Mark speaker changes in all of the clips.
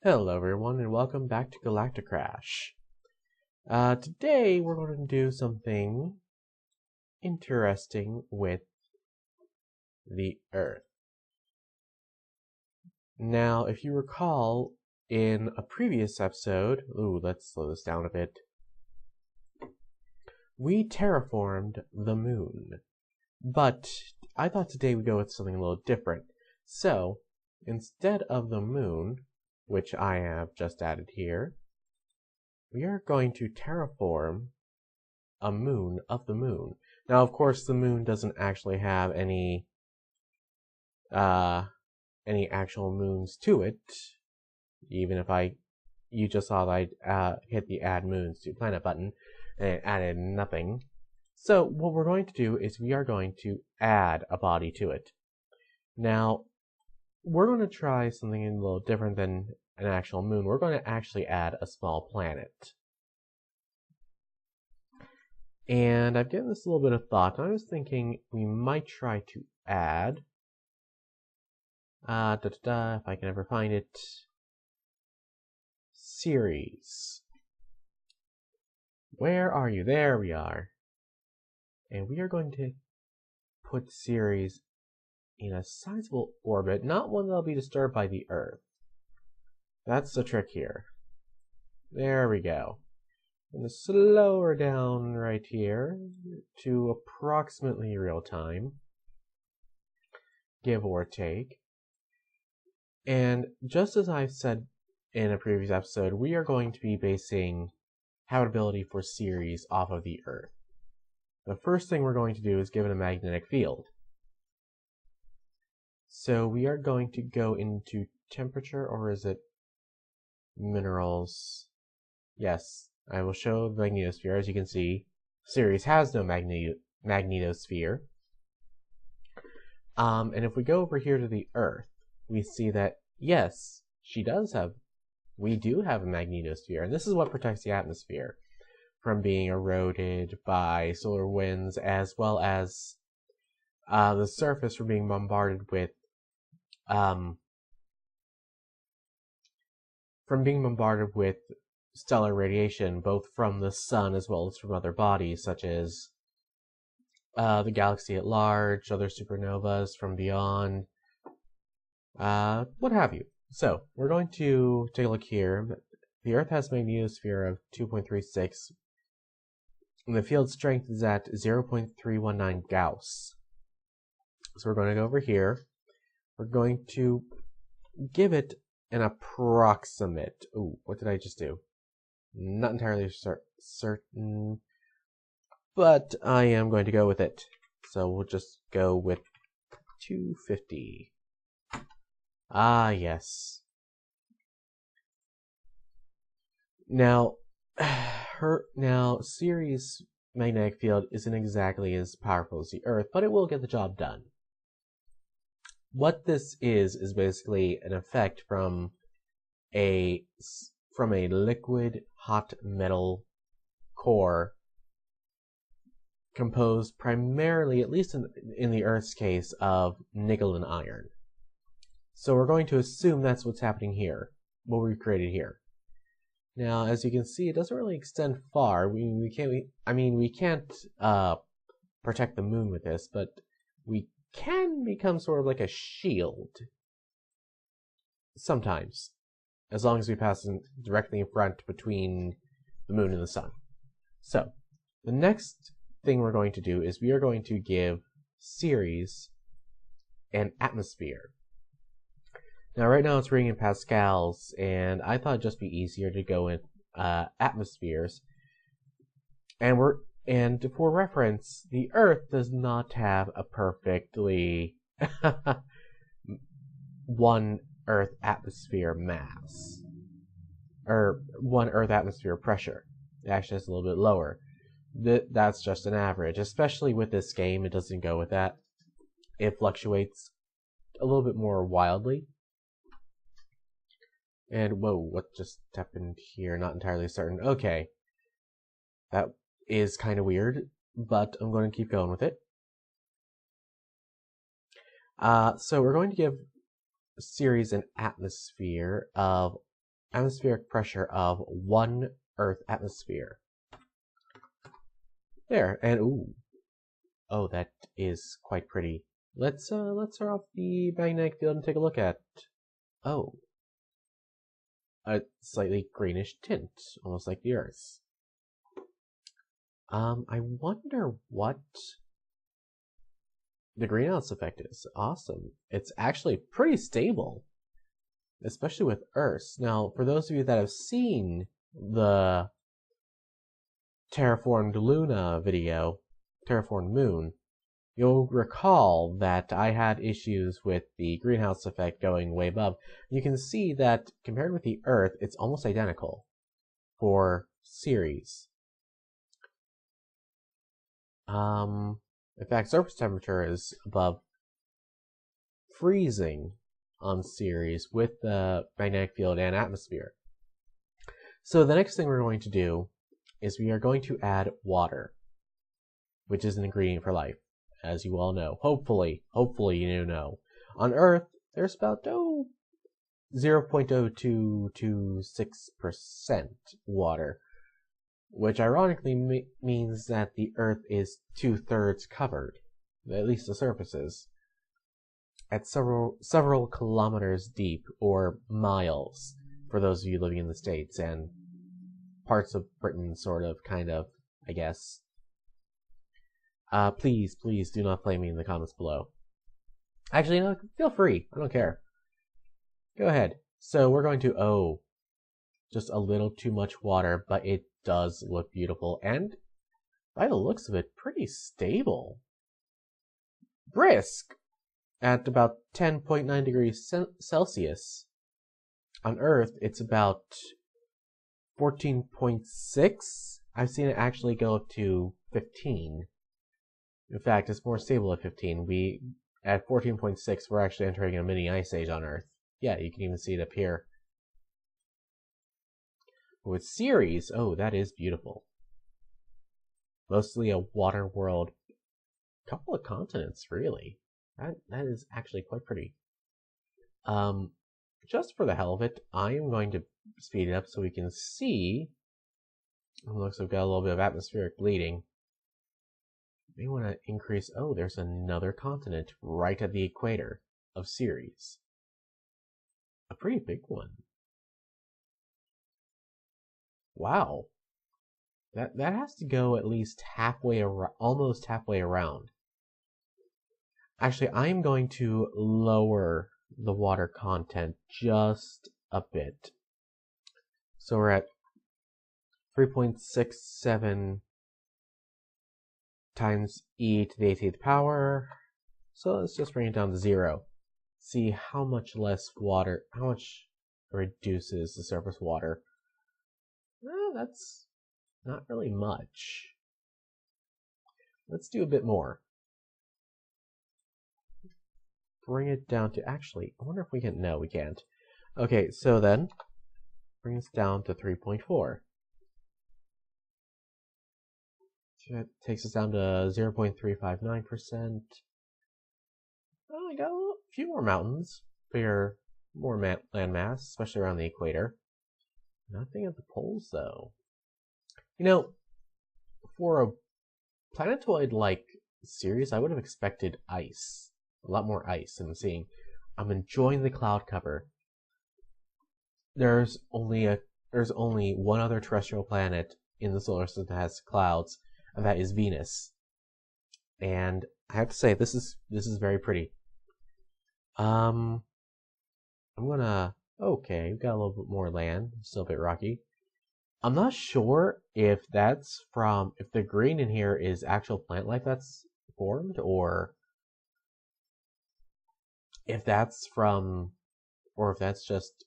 Speaker 1: Hello everyone and welcome back to GalactaCrash. Today we're going to do something interesting with the Earth. Now, if you recall in a previous episode, let's slow this down a bit, we terraformed the moon. But I thought today we'd go with something a little different. So, instead of the moon, which I have just added here, we are going to terraform a moon of the moon. Now, of course, the moon doesn't actually have any actual moons to it. Even if you just saw that I hit the Add Moons to Planet button, and it added nothing. So what we're going to do is we are going to add a body to it. Now, we're going to try something a little different than an actual moon. We're going to actually add a small planet. And I've given this a little bit of thought, and I was thinking we might try to add, if I can ever find it, series. Where are you? There we are. And we are going to put Ceres in a sizable orbit, not one that'll be disturbed by the Earth. That's the trick here. There we go. I'm going to slow her down right here to approximately real time, give or take. And just as I've said in a previous episode, we are going to be basing habitability for Ceres off of the Earth. The first thing we're going to do is give it a magnetic field. So we are going to go into temperature, or is it minerals? Yes, I will show the magnetosphere. As you can see, Ceres has no magnetosphere. And if we go over here to the Earth, we see that, yes, we do have a magnetosphere, and this is what protects the atmosphere from being eroded by solar winds, as well as the surface from being bombarded with stellar radiation, both from the sun as well as from other bodies, such as the galaxy at large, other supernovas from beyond, what have you. So, we're going to take a look here. The Earth has a magnetosphere of 2.36, and the field strength is at 0.319 Gauss. So we're going to go over here. We're going to give it an approximate. What did I just do? Not entirely certain, but I am going to go with it. So we'll just go with 250. Ah, yes. Now, Ceres' magnetic field isn't exactly as powerful as the Earth, but it will get the job done. What this is basically an effect from a liquid hot metal core composed primarily, at least in the Earth's case, of nickel and iron. So we're going to assume that's what's happening here, what we've created here. Now, as you can see, it doesn't really extend far. We can't protect the moon with this, but we can become sort of like a shield sometimes, as long as we pass directly in front between the moon and the sun. So, the next thing we're going to do is we are going to give Ceres an atmosphere. Now, right now it's reading in pascals, and I thought it'd just be easier to go in atmospheres. And for reference, the Earth does not have a perfectly one Earth atmosphere mass, or one Earth atmosphere pressure. It actually has a little bit lower. That's just an average. Especially with this game, it doesn't go with that. It fluctuates a little bit more wildly. And whoa, what just happened here? Not entirely certain. Okay. That is kind of weird, but I'm going to keep going with it. So we're going to give Ceres an atmosphere of atmospheric pressure of 1 Earth atmosphere. There, and ooh. Oh, that is quite pretty. Let's turn off the magnetic field and take a look at... Oh. A slightly greenish tint, almost like the Earth. I wonder what the greenhouse effect is. Awesome. It's actually pretty stable, especially with Earth. Now, for those of you that have seen the Terraformed Luna video, Terraformed Moon, you'll recall that I had issues with the greenhouse effect going way above. You can see that compared with the Earth, it's almost identical for Ceres. In fact, surface temperature is above freezing on Ceres with the magnetic field and atmosphere. So the next thing we're going to do is we are going to add water, which is an ingredient for life, as you all know. Hopefully you know. On Earth, there's about 0.0226% water, which ironically means that the Earth is 2/3 covered, at least the surfaces, at several kilometers deep, or miles, for those of you living in the States, and parts of Britain, sort of, kind of, I guess. Please do not flame me in the comments below. Actually, no, feel free. I don't care. Go ahead. So we're going to, just a little too much water, but it does look beautiful, and by the looks of it, pretty stable. Brisk! At about 10.9 degrees Celsius. On Earth, it's about 14.6. I've seen it actually go up to 15. In fact, it's more stable at 15. At 14.6, we're actually entering a mini ice age on Earth. Yeah, you can even see it up here. With Ceres, that is beautiful. Mostly a water world. Couple of continents, really. That is actually quite pretty. Just for the hell of it, I am going to speed it up so we can see. It looks like we've got a little bit of atmospheric bleeding. May want to increase. There's another continent right at the equator of Ceres. A pretty big one. Wow. That has to go at least halfway around, almost halfway around. Actually, I'm going to lower the water content just a bit. So we're at 3.67 times e to the 18th power. So let's just bring it down to 0. See how much less water, how much reduces the surface water. Well, that's not really much. Let's do a bit more. Bring it down to, actually, I wonder if we can, no, we can't. Okay, so then, bring us down to 3.4. That takes us down to 0.359%. I got a few more mountains, more land mass, especially around the equator. Nothing at the poles, though. You know, for a planetoid like Ceres, I would have expected ice. A lot more ice than I'm seeing. I'm enjoying the cloud cover. There's only one other terrestrial planet in the solar system that has clouds, and that is Venus. And I have to say, this is very pretty. I'm gonna. Okay, we've got a little bit more land. Still a bit rocky. I'm not sure if that's from, if the green in here is actual plant life that's formed, or if that's from, or if that's just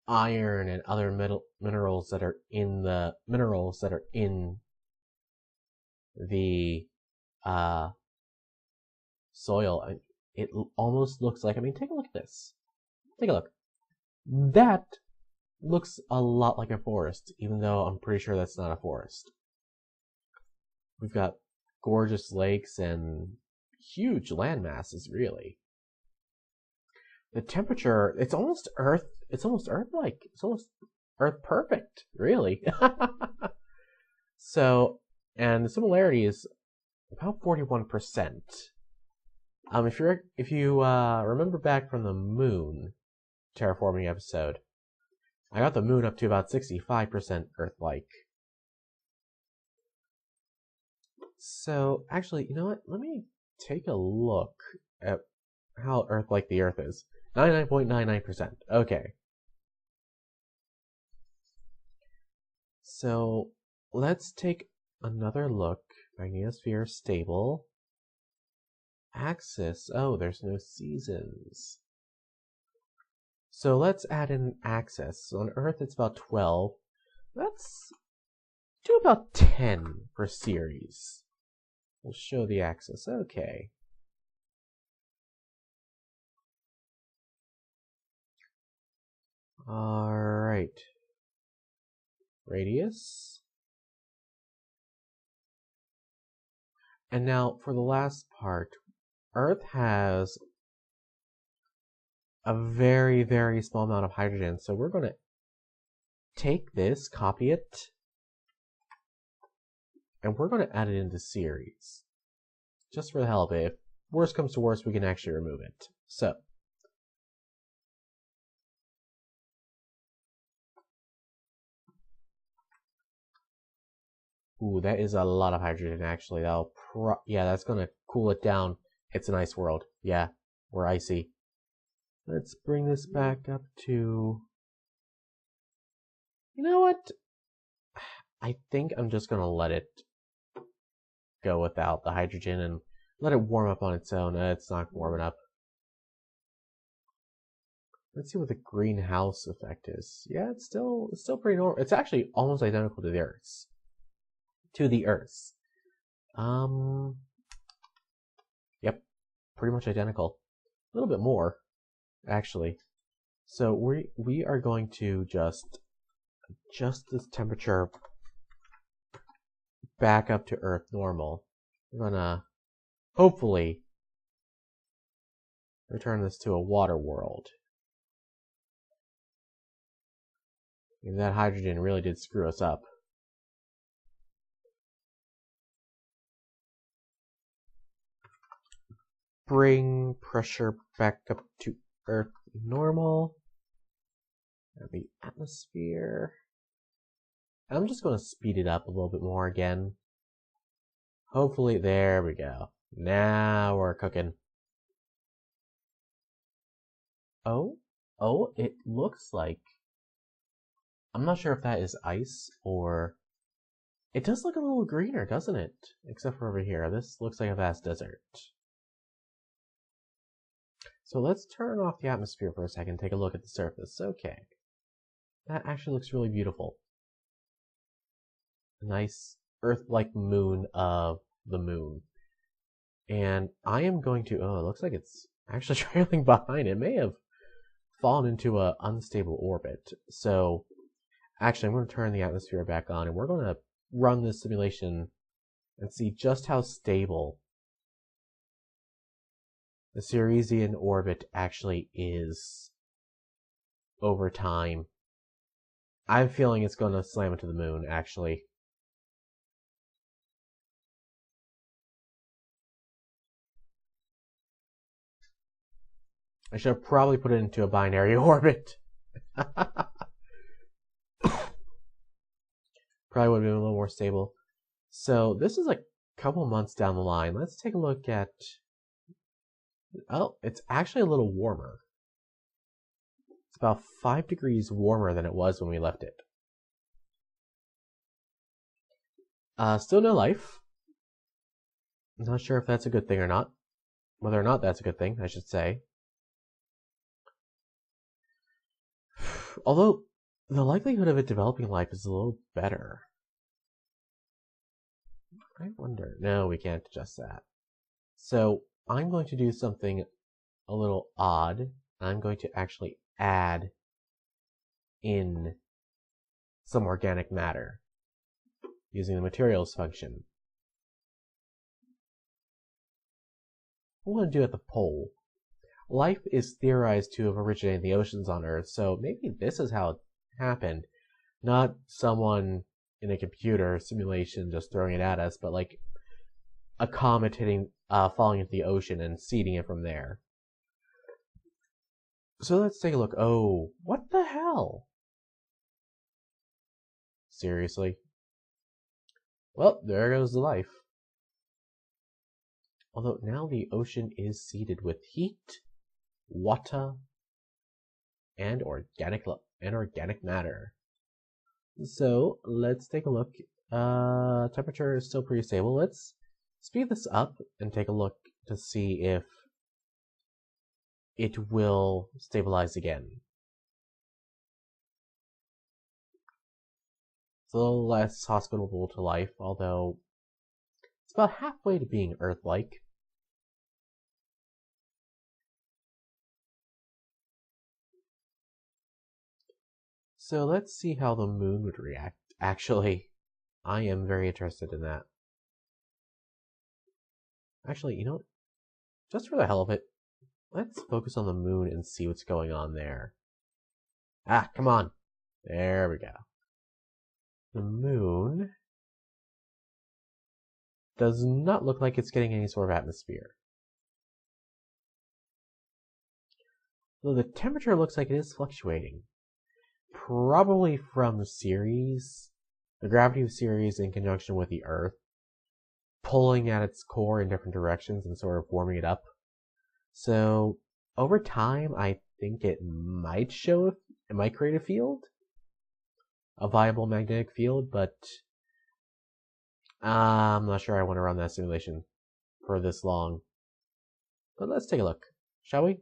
Speaker 1: iron and other minerals that are in the soil. It almost looks like, take a look at this. Take a look. That looks a lot like a forest, even though I'm pretty sure that's not a forest. We've got gorgeous lakes and huge land masses, really. the temperature, it's almost Earth-like. It's almost Earth perfect, really. So, and the similarity is about 41%. If you remember back from the moon terraforming episode, I got the moon up to about 65% Earth-like. So, actually, you know what? Let me take a look at how Earth-like the Earth is. 99.99%. Okay. So, let's take another look. Magnetosphere stable. Axis. Oh, there's no seasons. So let's add in axis. On Earth, it's about 12. Let's do about 10 per series. We'll show the axis. Okay. Alright. Radius. And now for the last part, Earth has a very, very small amount of hydrogen. So we're going to take this, copy it, and we're going to add it into series. Just for the hell of it. If worst comes to worst, we can actually remove it. So, ooh, that is a lot of hydrogen, actually. Yeah, that's going to cool it down. It's an ice world. Yeah, we're icy. Let's bring this back up to... You know what? I think I'm just going to let it go without the hydrogen and let it warm up on its own. It's not warming up. Let's see what the greenhouse effect is. Yeah, it's still pretty normal. It's actually almost identical to the Earth's. Yep, pretty much identical. A little bit more, actually. So we are going to just adjust this temperature back up to Earth normal. We're gonna hopefully return this to a water world. And that hydrogen really did screw us up. Bring pressure back up to Earth normal. The atmosphere. I'm just going to speed it up a little bit more again. Hopefully, there we go. Now we're cooking. Oh, it looks like... I'm not sure if that is ice or... It does look a little greener, doesn't it? Except for over here. This looks like a vast desert. So let's turn off the atmosphere for a second and take a look at the surface. Okay. That actually looks really beautiful. A nice Earth-like moon of the moon. And I am going to... Oh, it looks like it's actually trailing behind. It may have fallen into an unstable orbit. So, actually, I'm going to turn the atmosphere back on, and we're going to run this simulation and see just how stable the Ceresian orbit actually is over time. I have a feeling it's going to slam into the moon, actually. I should have probably put it into a binary orbit. Probably would have been a little more stable. So this is like a couple months down the line. Let's take a look at... Oh, it's actually a little warmer. It's about 5 degrees warmer than it was when we left it. Still no life. I'm not sure if that's a good thing or not. Whether or not that's a good thing, I should say. Although, the likelihood of it developing life is a little better. I wonder... No, we can't adjust that. So, I'm going to do something a little odd. I'm going to actually add in some organic matter using the materials function. What I'm going to do at the pole, life is theorized to have originated in the oceans on Earth, so maybe this is how it happened. Not someone in a computer simulation just throwing it at us, but like a comet hitting, falling into the ocean and seeding it from there. So let's take a look. Oh, what the hell? Seriously? Well, there goes the life. Although now the ocean is seeded with heat, water, and organic matter. So let's take a look. Temperature is still pretty stable. Let's speed this up and take a look to see if it will stabilize again. It's a little less hospitable to life, although it's about halfway to being Earth-like. So let's see how the moon would react. Actually, I am very interested in that. Actually, you know what? Just for the hell of it, let's focus on the moon and see what's going on there. Ah, come on. There we go. The moon does not look like it's getting any sort of atmosphere. Though the temperature looks like it is fluctuating. Probably from Ceres, the gravity of Ceres in conjunction with the Earth, pulling at its core in different directions and sort of warming it up. So over time, I think it might create a field, a viable magnetic field, but I'm not sure I want to run that simulation for this long. But let's take a look, shall we?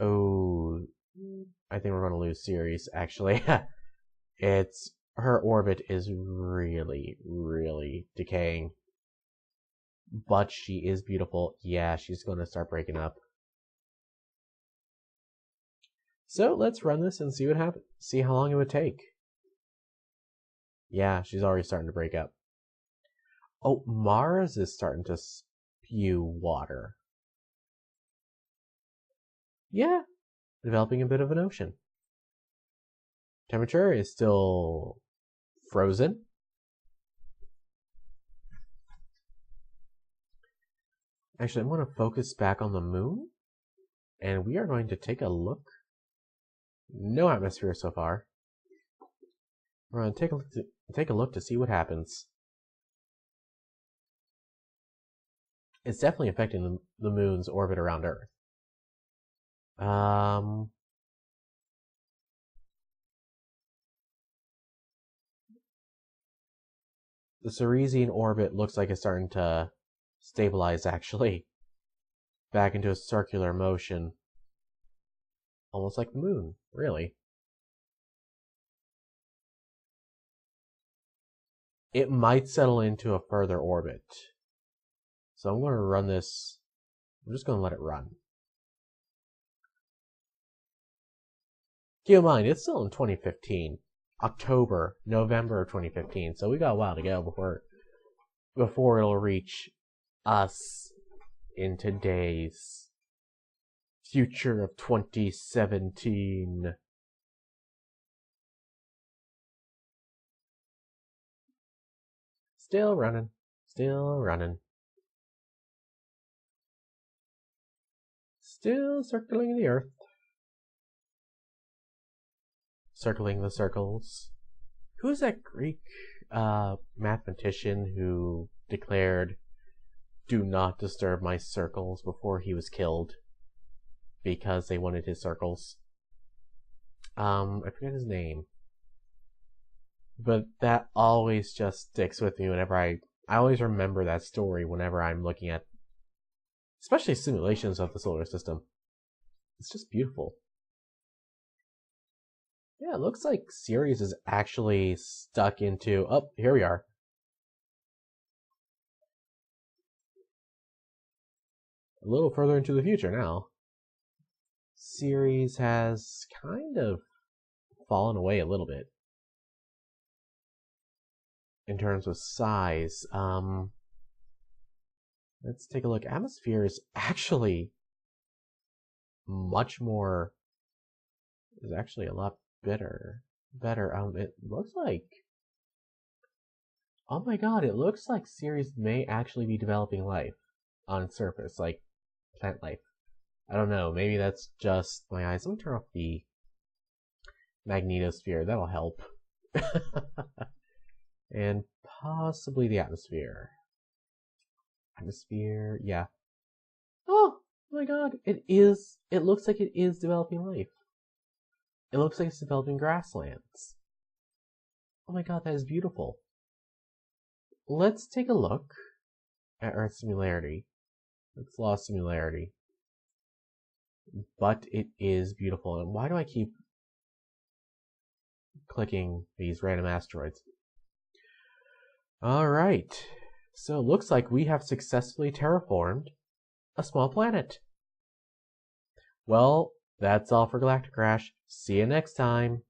Speaker 1: Oh, I think we're going to lose Ceres, actually. Her orbit is really, really decaying. But she is beautiful. Yeah, she's going to start breaking up. So let's run this and see what happens. See how long it would take. Yeah, she's already starting to break up. Oh, Mars is starting to spew water. Yeah, developing a bit of an ocean. Temperature is still frozen. Actually, I'm going to focus back on the moon. And we are going to take a look. No atmosphere so far. We're going to take a look to see what happens. It's definitely affecting the moon's orbit around Earth. The Ceresian orbit looks like it's starting to stabilize, actually. Back into a circular motion. Almost like the moon, really. It might settle into a further orbit. So I'm going to run this. I'm just going to let it run. Keep in mind, it's still in 2015. October, November of 2015. So we got a while to go before it'll reach us in today's future of 2017. Still running. Still running. Still circling the Earth. Circling the circles. Who's that Greek mathematician who declared, "Do not disturb my circles" before he was killed because they wanted his circles? I forget his name. But that always just sticks with me whenever I always remember that story whenever I'm looking at, especially simulations of the solar system. It's just beautiful. Yeah, it looks like Ceres is actually stuck into... Oh, here we are. A little further into the future now. Ceres has kind of fallen away a little bit in terms of size. Let's take a look. Atmosphere is actually much more, is actually a lot better. It looks like, oh my god, it looks like Ceres may actually be developing life on its surface, like plant life. I don't know, maybe that's just my eyes. Let me turn off the magnetosphere, that'll help. And possibly the atmosphere. Atmosphere, yeah. Oh my god, it looks like it is developing life. It looks like it's developing grasslands. Oh my god, that is beautiful. Let's take a look at Earth's similarity. It's lost similarity. But it is beautiful. And why do I keep clicking these random asteroids? Alright. So it looks like we have successfully terraformed a small planet. Well, that's all for GalactaCrash. See you next time.